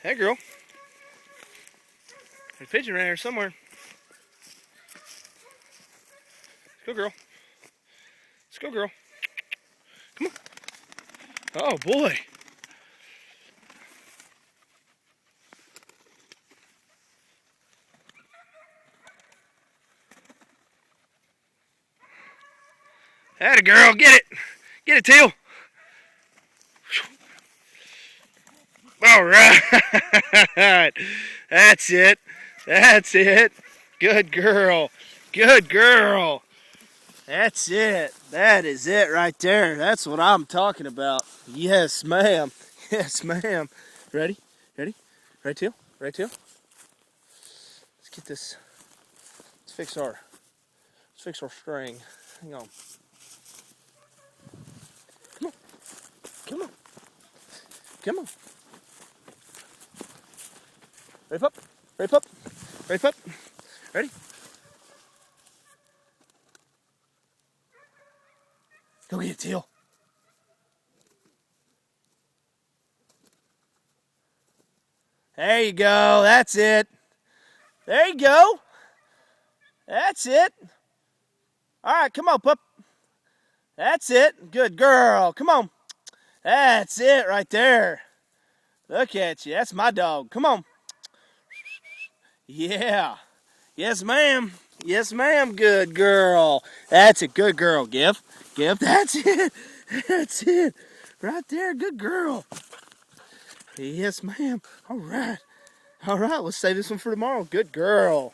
Hey, girl. There's a pigeon right here somewhere. Let's go, girl. Let's go, girl. Come on. Oh, boy. Atta girl, get it. Get it, Teal. All right. That's it. That's it. Good girl. Good girl. That's it. That is it right there. That's what I'm talking about. Yes, ma'am. Yes, ma'am. Ready? Ready? Right, Teal? Right, Teal? Let's get this. Let's fix our string. Hang on. Come on. Come on. Come on. Ready, pup? Ready, pup? Ready, pup? Ready? Go get it, Teal. There you go. That's it. There you go. That's it. All right, come on, pup. That's it. Good girl. Come on. That's it right there. Look at you. That's my dog. Come on. Yeah. Yes, ma'am. Yes, ma'am. Good girl. That's a good girl. Give. That's it. That's it. Right there. Good girl. Yes, ma'am. All right. All right. Let's save this one for tomorrow. Good girl.